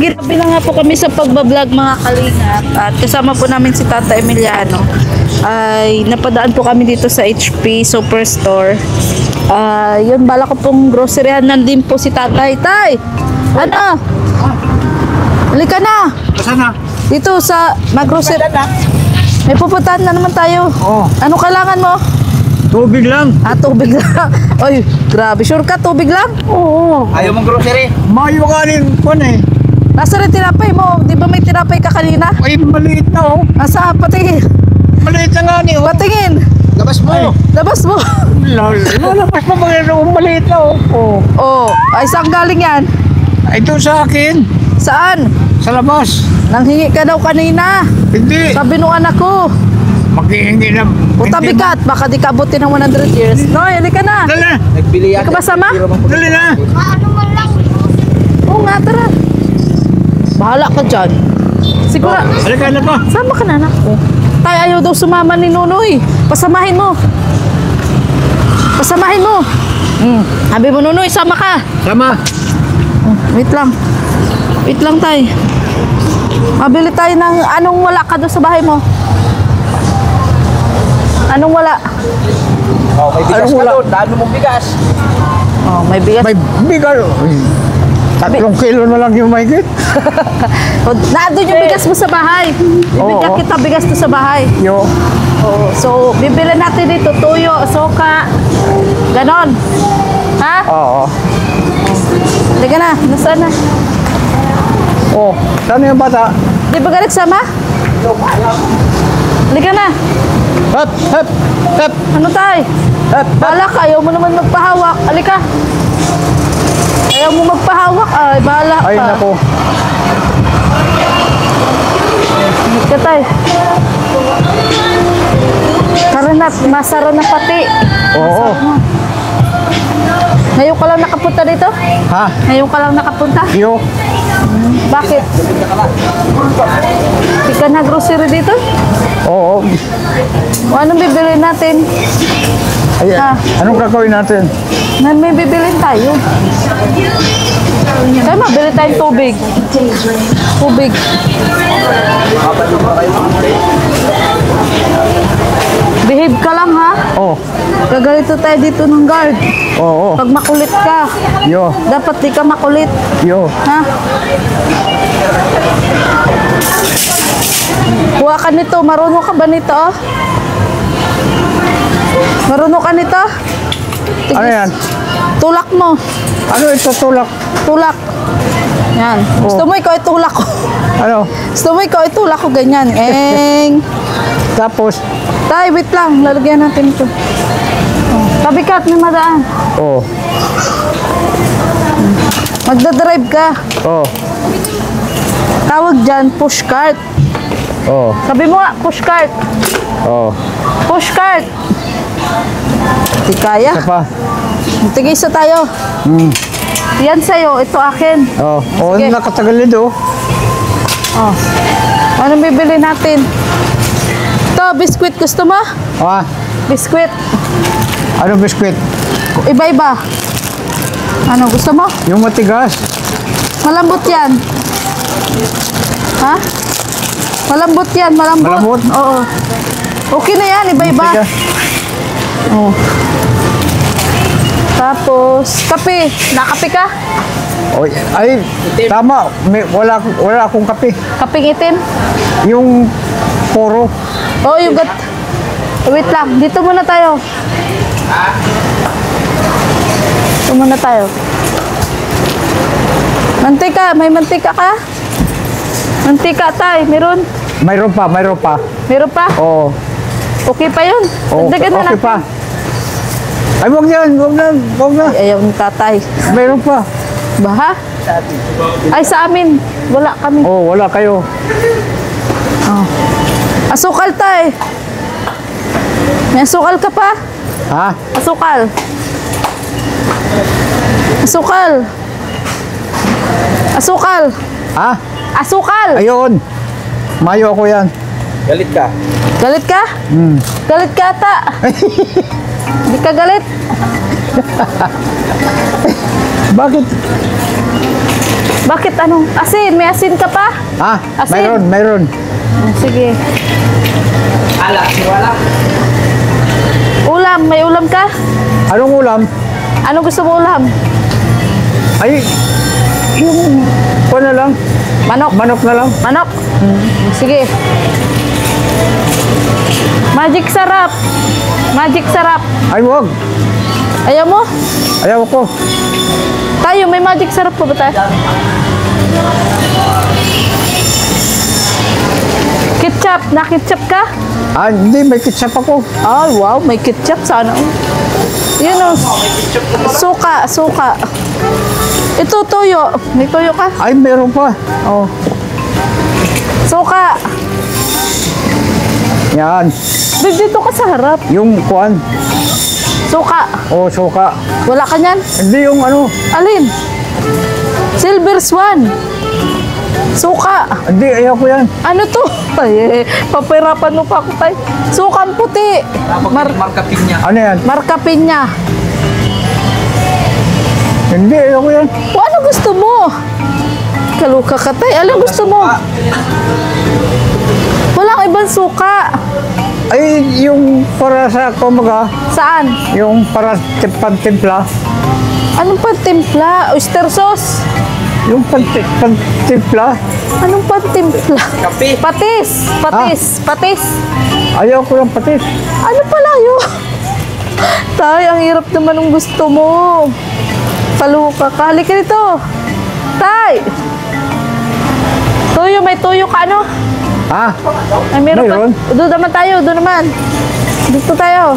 Grabe na nga po kami sa pagbablog mga kalingap at kasama po namin si Tata Emiliano. Ay napadaan po kami dito sa HP Superstore. Yun, bala ko pong groceryhan. Nandun po si Tatay. Tay! Ano? Halika na! Saan na? Dito sa mag-grocery. May pupuntahan na naman tayo. Oo. Ano kailangan mo? Tubig lang. Tubig lang. Oy, grabe. Sure ka, tubig lang? Oo. Ayaw mong grocery? Mayo ka rin po na eh. Nasa rin tinapay mo? Di ba may tinapay ka kanina? Ay, maliit na oh. Asa, patingin. Maliit na nga ni oh. Patingin. Labas mo. Labas mo. Lalabas pa ba oh, maliit na oh. Oh, ay saan galing yan? Ito sa akin. Saan? Sa labas. Nanghingi ka daw kanina. Hindi. Sabi nung anak ko. Maghihingi na. Puta bigat, baka di kabuti ng 100 years. No, halika na. Dali na. Nagbili yan. Di ka ba sama? Dali na. Oo nga, tara. Bahala ka dyan. Siguro. Halika na pa. Sama ka na, anak ko. Tay, ayaw daw sumama ni Nunoy. Pasamahin mo. Pasamahin mo. Sabi mo, Nunoy, sama ka. Sama. Wait lang. Wait lang, tay. Mabili tayo ng anong wala ka doon sa bahay mo. Anong wala? Oh, may bigas ka doon. Dano mong bigas? Oh, may bigas. May bigal. 3 kilo na lang yung mahigit. Naandun yung bigas mo sa bahay. Bibigyan Oo. kita bigas to sa bahay. Yo. Oh, so, bibili natin dito tuyo, soka, ganon. Ha? Oo. Liga na, nasaan na? Oh, saan yung bata? Di ba ka nagsama? Liga na. Hep, hep, hep, Ano tay? hep. Bahala ka, ayaw mo naman magpahawak. Alika. Ayaw mo magpahawak. Ay, bahala ka. Ay, nako. Alika tay. Karanat, masara na pati. Oo. Ngayon ka lang nakapunta dito? Ha? Ngayon ka lang nakapunta? Yo. Bakit? Di ka na grocery dito? Oo. O anong bibili natin? Ayan. Ha? Anong gagawin natin? May bibilin tayo. Kaya mabili tayong tubig. Tubig. Behave ka lang ha. Oh. Gagalito tayo dito ng guard. Oo. Pag makulit ka, Yo. dapat di ka makulit. Yo. Ha? Kuha ka nito. Marunong ka ba nito? Oh? Marunong ka nito? Tigis. Ano yan? Tulak mo. Ano ito tulak? Tulak. Yan. Gusto mo ikaw itulak ko. Ano? Gusto mo ikaw itulak ko ganyan. Eng. Tapos? Tay, wait lang. Lalagyan natin ito. Oh. Tabi ka at may madaan. Oh. Magdadrive ka. Oh. Tawag dyan, push cart. Oh. Sabi mo nga, push cart. Oh. Push cart. Di kaya. Isa pa. Tigisa tayo. Yan sa'yo. Ito akin. Oh. Oh, Sige. nakatagal nito. Oh. Anong bibili natin? Ito, biskwit. Gusto mo? Ah. Biskwit. Ano biskwit? Iba-iba. Ano, gusto mo? Yung matigas. Malambot yan. Ha? Malambot yan, malambot. Malambot? Oo. Okay na yan, iba-iba. Matigas. Oo. Tapos, kape. Nakape ka? Oy, ay, tama. Wala akong kape. Kapeng itim? Yung poro. Oo, yung gat... Wait lang, dito muna tayo. Dito muna tayo. Mantika, may mantika ka? Mantika tay, meron? Mayroon pa, mayroon pa. Meron pa? Oo. Okay pa yun? Oh, Dagdagan na okay natin. pa. Ay, wag yan, wag na, wag na. Ay, ayaw ni tatay. Mayroon pa. Baha? Ay, sa amin. Wala kami. Oh, wala kayo. Asukal tay. May asukal ka pa? Ha? Asukal. Asukal. Asukal. Ha? Asukal. Ayun. Mayo ako yan. Galit ka? Galit ka? Galit ka ata. Hindi ka galit? Bakit? Bakit ano? Asin, may asin ka pa? Ha? Asin. Mayroon. Sige. Ala, wala. Ulam, may ulam ka? Anong ulam? Ano gusto mo ulam? Ay, yung na lang. Manok. Manok na lang. Manok? Sige. Magic sarap. Magic sarap. Ay, wag. Ayaw mo? Ayaw ko. Tayo, may magic sarap pa ba tayo? Ketchup. Na-ketchup ka? Ah, hindi, may ketchup ako. Ay, wow. May ketchup. Sana. Yun o. Suka. Suka. Ito, toyo. May toyo ka? Ay, meron pa. Oh. Suka. Yan. Dito ka sa harap. Yung kuan. Suka. O, suka. Wala ka niyan? Hindi yung ano. Alin? Silver Swan. Suka. Hindi, ayaw ko yan. Ano to? Ay, papirapan mo pa ako tayo. Sukang puti. Marka pinya. Ano yan? Marka Pinya. Hindi, ayaw ko yan. O ano gusto mo? Kaluka ka tayo. Ano gusto mo? Walang ibang suka. Ay, yung para sa kumaga, Saan? yung para pantimpla, Anong pantimpla? Oyster sauce? yung pantimpla, Anong pantimpla? Kape. Patis. Patis. Patis. ayaw ko lang patis. Ano pala yun? Tay, ang hirap naman ng gusto mo. Kaluka ka. Halika dito. Tay! Tuyo, may tuyo ka ano? Ha? Ay, meron Mayroon? pa. Doon naman tayo, doon naman. Dito tayo.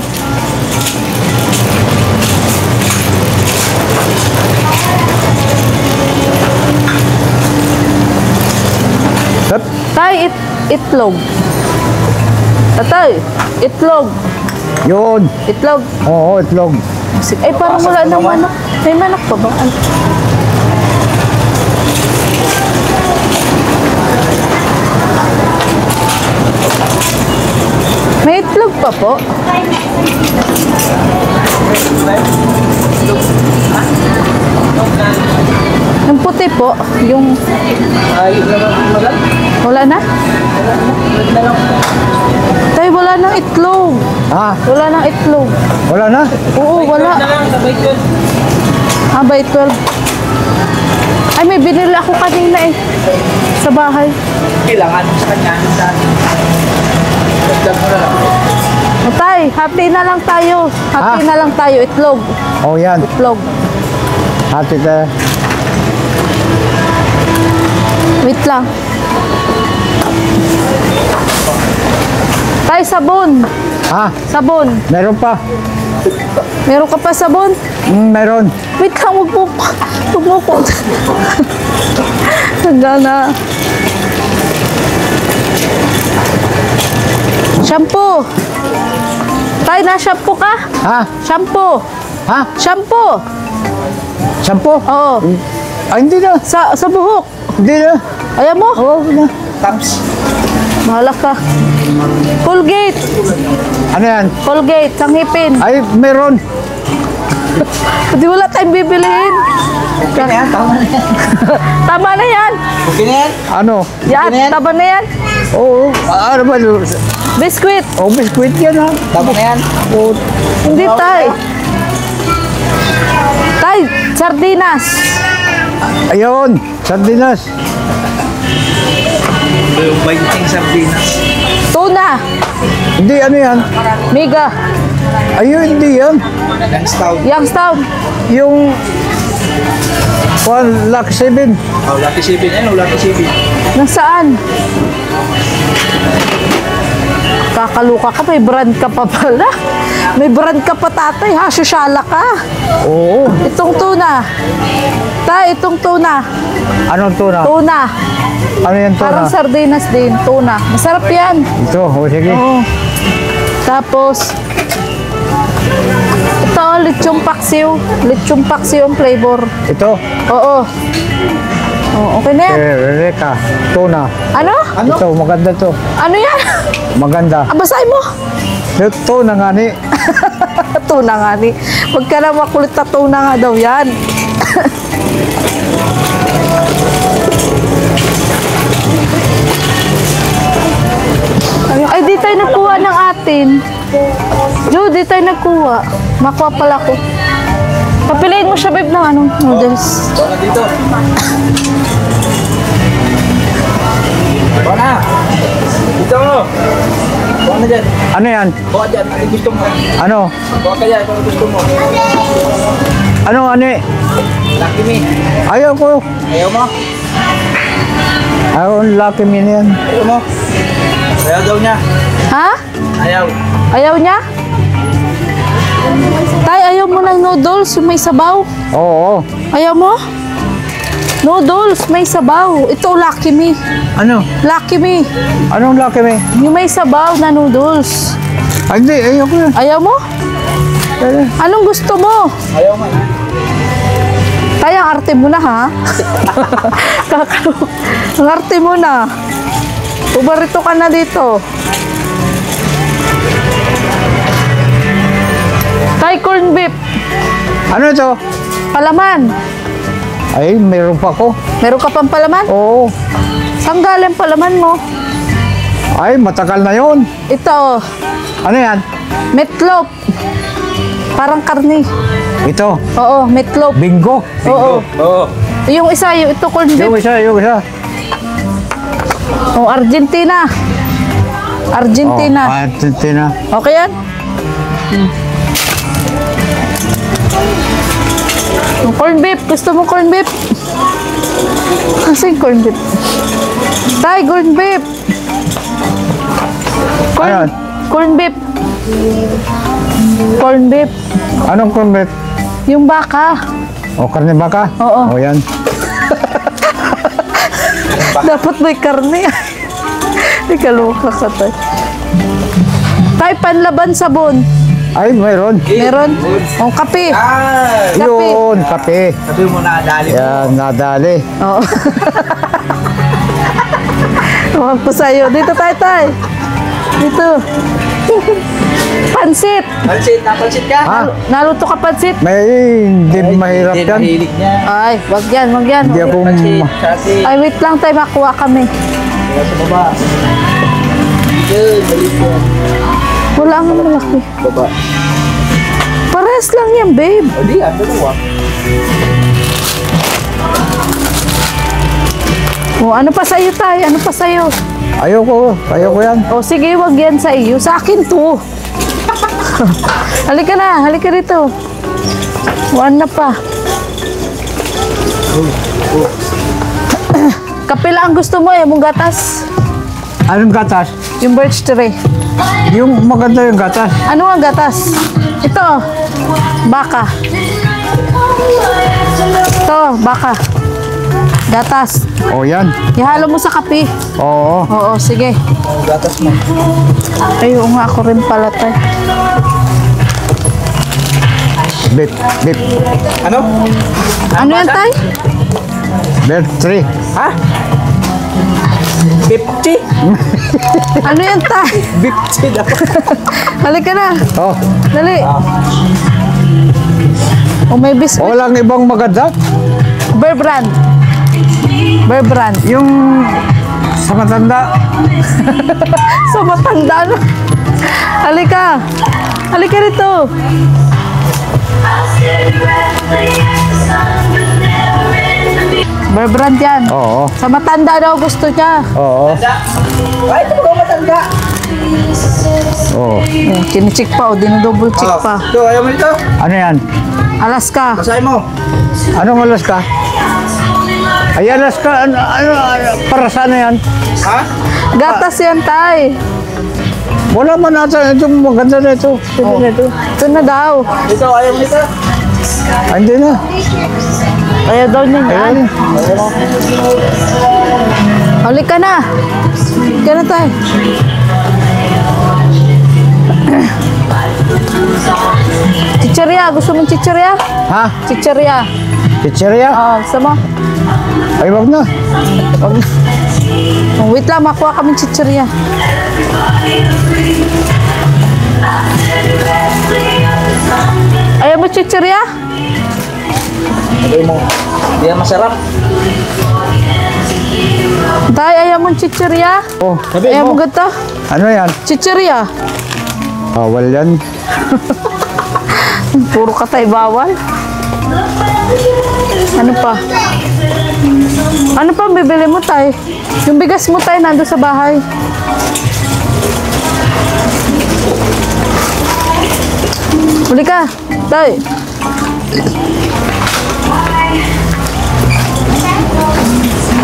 Tap. Tay, itlog. Tay, itlog. Yun. Itlog. Oo, itlog. Ay, parang wala nang manok. May manok pa ba? Ay. May itlog pa po. Yung puti po, yung Ay, naman. wala na? Tay, wala nang itlog. Ha? Wala nang itlog. Wala na? Oo, wala. Sabay ko. Ah, by 12. Ay, may binili ako kanina eh. Sa bahay. Kailangan sa kanya. Dagdag mo na lang. Tay, happy na lang tayo. Happy na lang tayo. Itlog. Oh, yan. Itlog. Hati tayo. Wait lang. Tay, sabon. Ha? Sabon. Meron pa? Meron ka pa sabon? Meron. Wait lang, huwag mo po. Nagana. Shampoo. Tay, na-shampoo ka? Ha? Shampoo. Ha? Shampoo. Shampoo? Oo. Ay, hindi na. Sa buhok. Hindi na. Ayaw mo? Oo, na. Taps. Bahala ka. Colgate. Ano yan? Colgate. Sanghipin. Ay, meron. Hindi wala tayong bibilihin. Okay na yan. Tama na yan. Tama na yan. Okay na yan. Ano? Yan, na yan? tama na yan. Oo. Ano ba? Biskuit. Oh, biskuit yan ha. Tama na yan. Oh, Hindi tay. Tay, sardinas. ayun. Sardinas. Yung baiting sardinas. Tuna. Hindi, ano yan? Mega. Ayun, hindi yan. Yung stout. Youngstown. Yung... Lucky 7. Oh, Lucky 7 yan. Lucky 7. Nasaan? Kakaluka ka. May brand ka pa pala. May brand ka pa tatay. Ha? Sosyala ka. Oo. Itong tuna. Tay, itong tuna. Anong tuna? Tuna. Ano yan tuna? Parang sardinas din. Tuna. Masarap yan. Ito, o sige. Oo. Tapos, ito, lechong paksiw. Lechong paksiw ang flavor. Ito. Oo. Oh, okay na yan. Reka. Tuna. Ano? Ito, maganda to. Ano yan? Maganda. Basahin mo. Ito na nga ni. Tuna nga ni. Huwag ka na makulit na tuna nga daw yan. natin. Judy, tayo nagkuha. Makuha pala ko. Papiliin mo siya, babe, ng anong noodles. Baka dito. Baka na. Dito mo. Baka na dyan. Ano yan? Baka dyan. Ano gusto mo? Ano? Baka dyan. Ano gusto mo? Ano eh? Lucky me. Ayaw ko. Ayaw mo? Ayaw ang Lucky Me na yan. Ayaw mo? Ayaw daw niya. Ha? Ayaw. Ayaw niya? Tay, ayaw mo ng noodles, yung may sabaw. Oo. Ayaw mo? Noodles, may sabaw. Ito, Lucky Me. Ano? Lucky Me. Anong Lucky Me? Yung may sabaw na noodles. Ay, hindi. Ayaw ko yan. Ayaw mo? Anong gusto mo? Ayaw mo. Tay, ang arte mo na, ha? Ang arte mo na. Ubarito ka na dito. Tay, corn beef. Ano ito? Palaman. Ay, mayroon pa ko. Meron ka pang palaman? Oo. Saan galing palaman mo? Ay, matagal na yon. Ito, Ano yan? meatloaf. Parang karne. Ito. Oo, meatloaf. Bingo. Oo. Oo. Yung isa, yung ito corn beef. Yung isa, yung isa. Oh, Argentina. Argentina. Oh, Argentina. Okay yan? Yung corn beef. Gusto mo corn beef? Kasi corn beef. Tay, corn beef. Ano? Corn beef. Corn beef. Anong cornbread? Yung baka. O, karne baka? Oo. O, yan. Dapat may karne. Ikaluka ka tayo. Tay, panlaban sabon. Ay, mayroon. Meron? O, kape. Ah! Kape. Yun, kape. Sabi mo na, dali mo. Yan, nadali. Oo. Huwag po sa'yo. Dito tayo, tay. Dito. Pansit. Pansit, napansit ka? Ha? Naluto ka pansit? May, hindi mahirap Hindi, yan. mahilig niya. Ay, wag yan, wag yan. Hindi ako, Pansit, kasi. Ay, wait lang tayo, makuha kami. Kaya sa baba. Good, balik mo. Wala nga malaki. Baba. Parehas lang yan, babe. O di, ang dalawa. O, ano pa sa'yo, tay? Ano pa sa'yo? ayaw ko yan. O, sige, wag yan sa iyo. Sa akin to. Halika na, halika dito. One na pa. Kape lang ang gusto mo eh, mong gatas. Anong gatas? Yung birch tree. Yung maganda yung gatas. Ano ang gatas? Ito. Baka. Ito, baka. Gatas. O, yan. Ihalo mo sa kape. Oo. Oo, sige. Ang gatas mo. Ay, oo nga, ako rin pala tayo. Beef. Ano? Ano yan, tay? Beef 3. Ha? 50? Ano yan, tay? 50 daw. Halika na. Oh, Dali. O, may biscuit. walang ibang maganda. Bear brand. Bear brand. Yung sa matanda. So, matanda na. Halika. Halika rito. Bear brand yan. Oo. Sa matanda daw gusto niya. Oo. Ay, ito ba matanda? Oo. Kinicheck pa o, dinodouble check Oh, pa. ito, ayaw mo ito? Ano yan? Alaska. Basahin mo. Anong Alaska? Ay, Alaska, para saan na yan? Ha? Gatas yan, tay. Wala man ata itong maganda na ito. Oh. Ito na daw. Ito, ayaw mo ito? Ay, hindi na. Ayaw daw niya yan. Ayan. Halika na. Halika na, tay. Chicheria. Gusto mong chicheria? Ha? Chicheria. Pizzeria? Oh, gusto mo? Ay, wag na. Oh, wait lang, makuha kami chicheria. Ayaw mo chicheria? Sabi mo, hindi yan masarap. Tay, ayaw mo chicheria? Oh, Sabi Ayaw mo mo. ganito? ano yan? Chicheria. Bawal yan. Puro ka tayo bawal. Ano pa? Ano pa ang bibili mo tay? Yung bigas mo tay nando sa bahay. Huli ka, tay.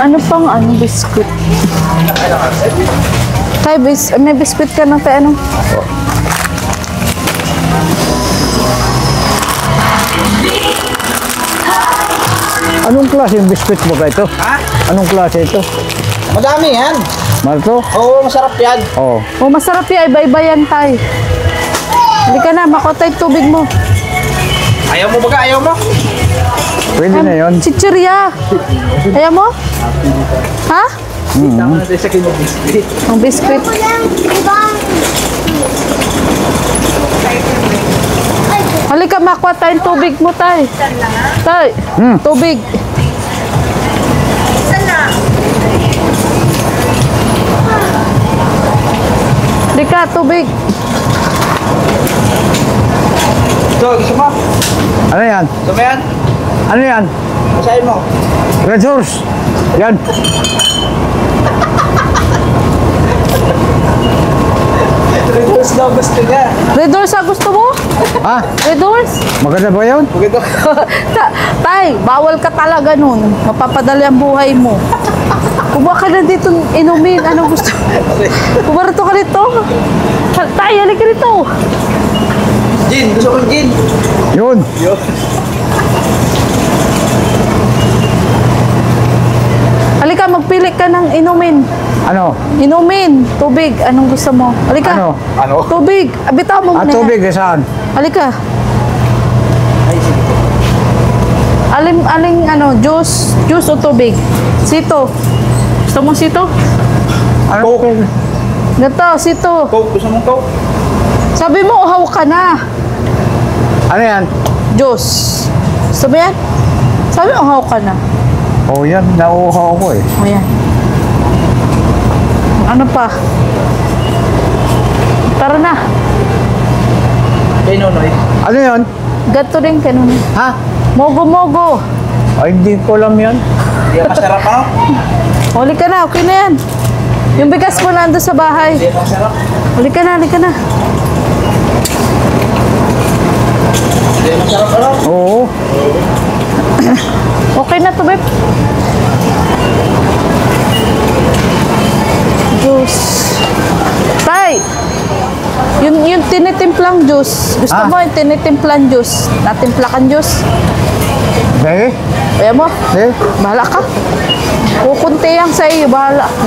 Ano pang biskuit? Tay, may biskuit ka na tay ano? Anong klase yung biskuit mo ba ito? Ha? Anong klase ito? Madami yan. Malto? Oo, masarap yan. Oo. Oh, masarap yan. Iba-iba yan, tay. Hindi ka na, makotay tubig mo. Ayaw mo ba? Ayaw mo? Pwede na yun. Chichirya. Ayaw mo? Ha? Tama na tayo sa kinobiscuit. Ang biskuit. Halika, makuha tayong tubig mo, tay. Tay, tubig. Halika, tubig. So, gusto mo? Ano yan? Gusto mo yan? Ano yan? Masahin mo. Red Horse. Yan. Reduce daw gusto niya. Red Horse, gusto mo? Ha? Red Horse? Maganda ba yun? Maganda. Tay, bawal ka talaga nun. Mapapadali ang buhay mo. Kumuha ka na dito inumin. Anong gusto? Pumarito ka rito. Tay, halika ka rito. Gin, gusto ko gin. Yun. Yun. Halika, magpili ka ng inumin. Ano? Inumin, tubig. Anong gusto mo? Halika. Ano? Ano? Tubig. Bitaw mo Ah, muna yan. tubig. Saan? Halika. Ay, sige po. Aling juice. Juice o tubig? Sito. Gusto mo sito? Ano? Coke. Gato, sito. Coke, gusto mong Coke? Sabi mo, uhaw ka na. Ano yan? Juice. Gusto mo yan? Sabi mo, uhaw ka na. Oh, yan. Nauuhaw ko eh. O yan. Ano pa? Tara na. Kay Nonoy. Ano yan? Gato rin ka nun. Ha? Mogo-mogo. Ay, hindi ko alam yan. Hindi yan masarap, ano? Huli ka na, okay na yan. Yung bigas mo nando sa bahay. Hindi yan masarap. Huli ka na, huli ka na. Hindi yan masarap, ano? Oo. Okay na to, babe. Juice. Tay! Yung tinitimplang juice. Gusto Ah. mo yung tinitimplang juice? Natimplakan juice? Sige. Kaya mo? Sige. Bahala ka. Kukunti yang sa iyo, bahala ka.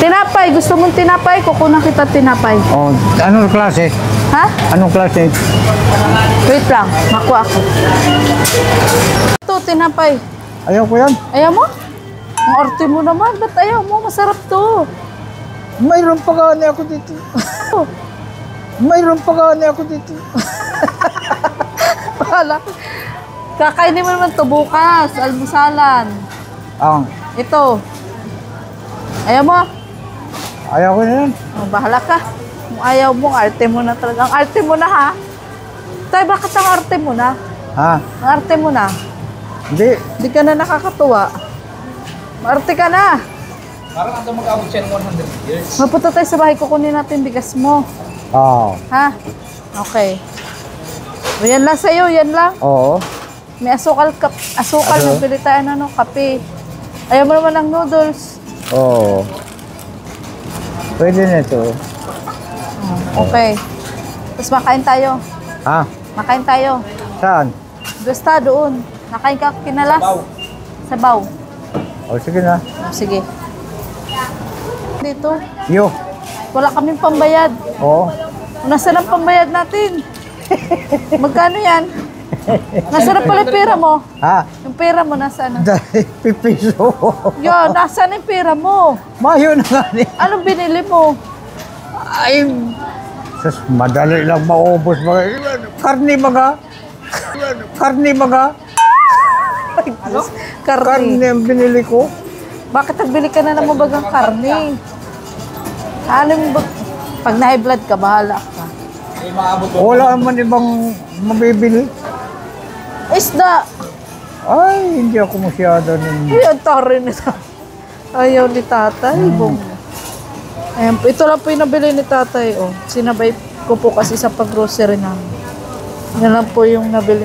Tinapay, gusto mong tinapay? Kukunan kita tinapay. Oh, anong klase? Ha? Anong klase? Wait lang, makuha ako. Ito, tinapay. Ayaw ko yan. Ayaw mo? Ang arte mo naman, ba't ayaw mo? Masarap to. Mayroon pa gani ako dito. Mayroon pa gani ako dito. Bahala. Kakainin mo naman to bukas, almusalan. Ang, Ito. Ayaw mo? ayaw ko na yan. Oh, bahala ka. Kung ayaw mo, ang arte mo na talaga. Ang arte mo na ha? Tay, bakit ang arte mo na? Ha? Ang arte mo na. Hindi. Hindi ka na nakakatuwa. Maarte ka na. Parang ando mag-abot siya ng 100 years. Mapunta tayo sa bahay, kukunin natin bigas mo. Oo. Ha? Okay. O, yan lang sa'yo, yan lang. Oo. May asukal, asukal Ano? na pili tayo kape. Ayaw mo naman ng noodles. Oo. Pwede na ito. Okay. Tapos makain tayo. Ha? Makain tayo. Saan? Basta doon. Nakain ka kinalas. Sabaw. O, sige na. Sige. Dito. Yo. Wala kaming pambayad. Oo. Nasaan ang pambayad natin? Magkano yan? Nasaan pala yung pera mo? Ha? Yung pera mo nasaan? Dahil pipiso. Yun, nasaan yung pera mo? Mayo na nga ni. Anong binili mo? Ay, sus, madali lang maubos mga. Karni mga. Karni mga. Karne. Karni ang binili ko. Bakit nagbili ka na naman bagang karne? Ano yung pag na-high blood ka, bahala ka. Wala naman ibang mabibili. Isda! Ay, hindi ako masyado nun. Ay, ang tari nito. Ayaw ni tatay. Ayan, ito lang po yung nabili ni tatay. Oh. Sinabay ko po kasi sa pag-grocery namin. Yan lang po yung nabili.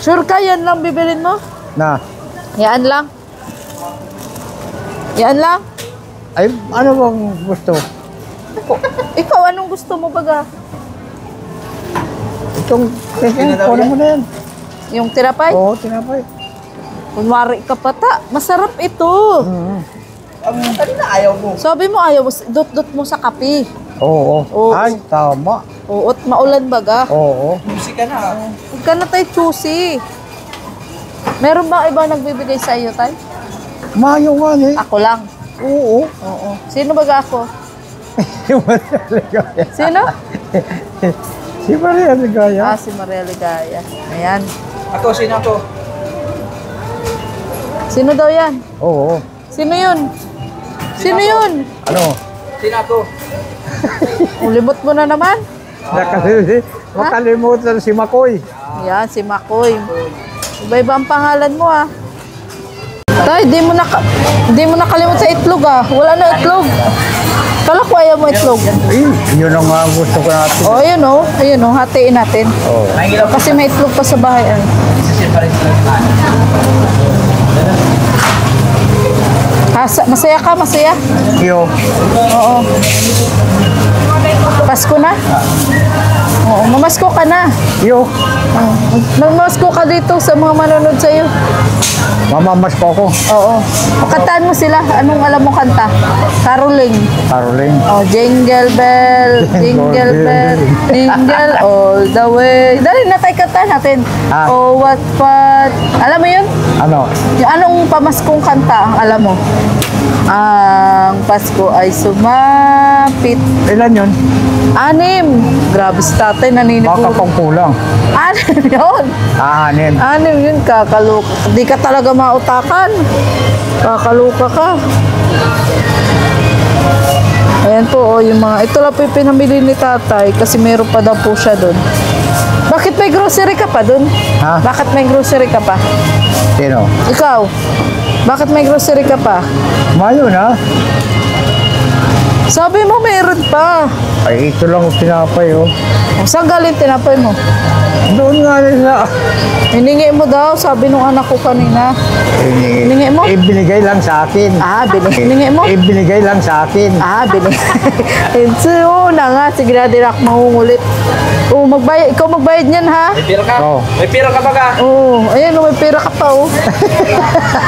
Sure ka, yan lang bibilin mo? Na, Yan lang. Yan lang. ay, ano bang gusto? Ikaw, anong gusto mo baga? Itong, kunin mo na yan. Yung tinapay? Oo, tinapay. Kunwari ka pata. Masarap ito. Kanina ayaw mo. Sabi mo ayaw mo, dot-dot mo sa kape. Oo. Oo. Ay, tama. Oo, at maulan baga. Oo. Music ka na. Huwag ka na tayo choosy. Meron ba iba nagbibigay sa iyo, tay? Mayo nga eh. Ako lang. Oo. Oo. Sino baga ako? Si Maria Ligaya. Sino? Si Maria Ligaya. Ah, si Maria Ligaya. Ayan. Ako, sino ako? Sino daw yan? Oo. Sino yun? Sino yun? Ano? Sino ako? Ulimot mo na naman. Makalimutan si Makoy. Yan, si Makoy. Iba-iba ang pangalan mo ah. Tay, di mo nakalimutan sa itlog ah. Wala na itlog. Kala ko ayaw mo itlog. Ay, yun ang gusto ko natin. Oh, ayun oh. Ayun oh, hatiin natin. Oo. Kasi may itlog pa sa bahay. Ay. Masaya ka, masaya? Yo. Oo. Pasko na? Oo, mamasko ka na. Yo. Mamasko ka dito sa mga manonood sa'yo. Mamamas ko ako. Oo. Kantaan mo sila. Anong alam mo kanta? Caroling. Caroline. Oh, jingle bell, jingle bell, jingle all the way. Dali na tayo kanta natin. Ah. Oh, what fun. Alam mo yun? Ano? Yung anong pamaskong kanta ang alam mo? Ang Pasko ay sumapit. Ilan yun? 6. Grabe si tatay, Baka naninipuro. pang kulang. 6 yun. Anim. 6 yun, kakaluka. Di ka talaga mautakan. Kakaluka ka. Ayan po, oh, yung mga, ito lang po yung pinamili ni tatay kasi meron pa daw po siya doon. Bakit may grocery ka pa doon? Ha? Bakit may grocery ka pa? Sino? Ikaw, bakit may grocery ka pa? Mayo na. Sabi mo meron pa. Ay, ito lang ang tinapay, oh. O, saan galing tinapay mo? Doon nga nila. Hiningi mo daw, sabi nung anak ko kanina. Hiningi mo? Ibinigay lang sa akin. Ah, hiningi mo? Ibinigay lang sa akin. Ah, so, na nga, sige na din ako mangungulit. Oh, magbayad, ikaw magbayad niyan ha? May pira ka? Oo. May pira ka ba ka? Oh, ayan, may pera ka pa oh.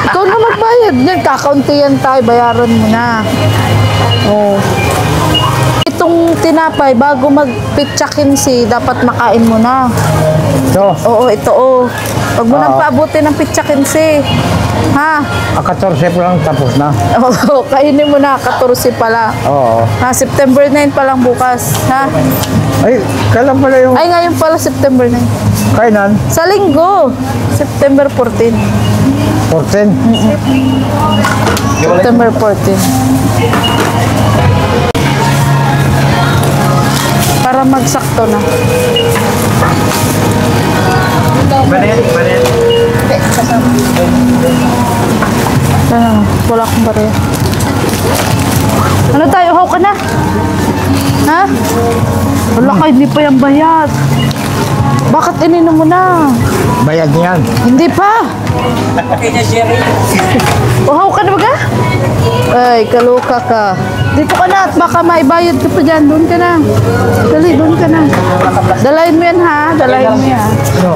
Ikaw na magbayad niyan, kakauntihan tayo, bayaran mo na. Oh. Itong tinapay, bago mag-pitcha kinsi, dapat makain mo na. So, Oo, ito oh. Huwag mo nang paabutin ng pitcha kinsi. Ha? 14 pa lang tapos na. Oo, kainin mo na, 14 pala. Oo. Ha, September 9 pa lang bukas. Ha? Ay, kailan pala yung Ay, ngayon pala September 9. kainan? Sa linggo, September 14. 14? September 14. Para magsakto na. Banet, banet. Wala akong barya. Ano tayo? Uhaw ka na? Ha? Wala ka, hindi pa yung bayad. Bakit ininom mo na? Bayad niyan. Hindi pa. Okay na, Sherry. Uhaw ka na ba ka? Ay, kaluka ka. Dito ka na at baka maibayad ka pa dyan. Doon ka na. Dali, doon ka na. Dalayin mo yan ha. Dalayin mo yan. Ano?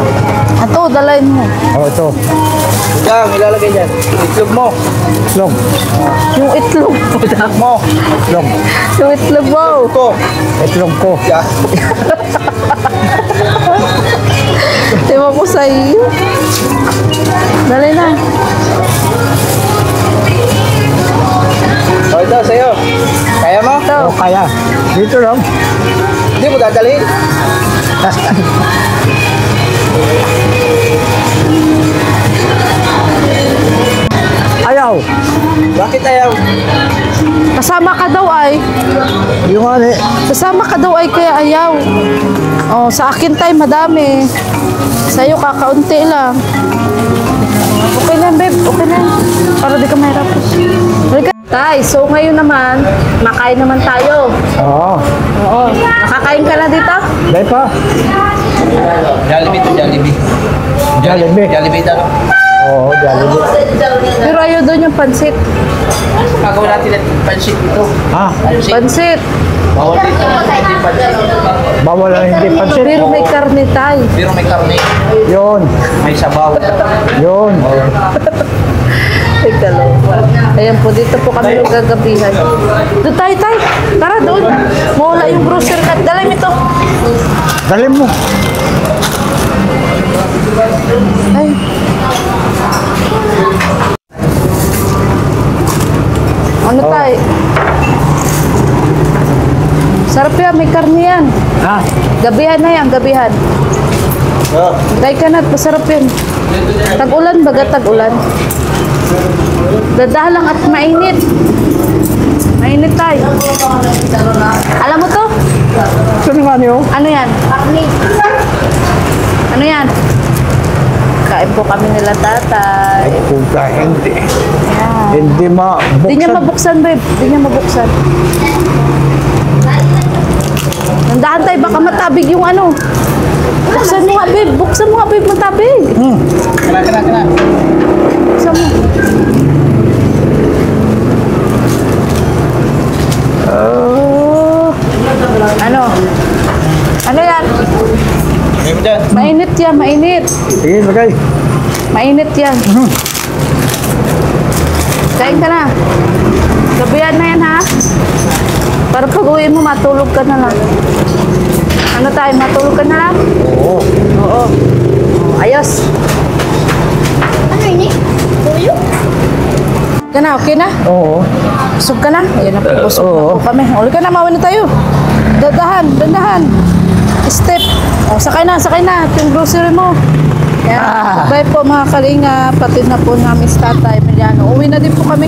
Ito, dalayin mo. Oh, ito. Diyan, ilalagay dyan. Itlog mo. Itlog. Yung itlog. Itlog mo. Itlog. Yung itlog mo. Ko. Itlog ko. Yeah. Ewan ko sa iyo. Dali na. O, ito, sa'yo. Kaya mo? Ito. Oh, kaya. Dito lang. Hindi mo dadalhin. Ayaw. Bakit tayo. Kasama ka daw ay. Yung ano eh. Kasama ka daw ay kaya ayaw. Oh, sa akin tay madami. Sa'yo kakaunti lang. Okay lang, babe. Okay lang. Para di ka mahirap. Halika. Tay, so ngayon naman, makain naman tayo. Oo. Oo. Nakakain ka na dito? Dahil pa. Jollibee to Jollibee. Jollibee. Jollibee tayo. Oo, Jollibee. Pero ayaw doon yung pansit. Gagawin natin ang pansit ito. Ha? Pansit. Pansit. Bawal dito. Hindi pansit. Bawal ang hindi pansit. Pero may karne tay. Pero may karne. Yun. May sabaw. Yun. Ay, kaloka. Ayan po, dito po kami gagabihan. Doon tayo, tay. Tara, doon. Mawala yung grocery cart. Dalim ito. Dali mo. Ay. Ano tay? Sarap yan, may karne yan. Ha? Gabihan na yan, gabihan. Tay ka na, masarap yan. Tag-ulan, baga tag-ulan. Dadahan lang at mainit. Mainit tayo. Alam mo to? Ito naman yun. Ano yan? Ano yan? Kain po kami nila tatay. Kung ka hindi. Yan. Hindi Di niya mabuksan. mabuksan, babe. Di niya mabuksan. Nandahan tayo, baka matabig yung ano. Buksan mo nga, babe. Buksan mo nga, babe. Matabig. Kena. Buksan mo. Oh. Ano? Ano yan? May mo dyan. Mainit yan, mainit. Sige, bagay. Mainit yan. Kain ka na. Gabihan na yan, ha? Para pag uwi mo, matulog ka na lang. Ano tayo, matulog ka na lang? Oo. Oo. Ayos. Ano ini? Tuyo? Ka na, okay na? Oo. Busog ka na? Ayan na po, busog na Oo. po kami. Uli ka na, mawin na tayo. Dandahan. Step. O, sakay na. Ito yung grocery mo. Yan. Bye po mga kalinga. Pati na po namin si Tata Emiliano. Uwi na din po kami.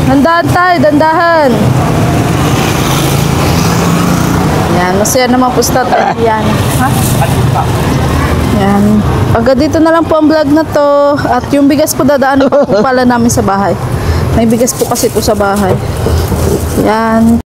Dandahan tayo, dandahan. Yan, masaya naman po si Tata Emiliano. Ha? Yan. Pagka dito na lang po ang vlog na to. At yung bigas po dadaan po pala namin sa bahay. May bigas po kasi ito sa bahay. Yan.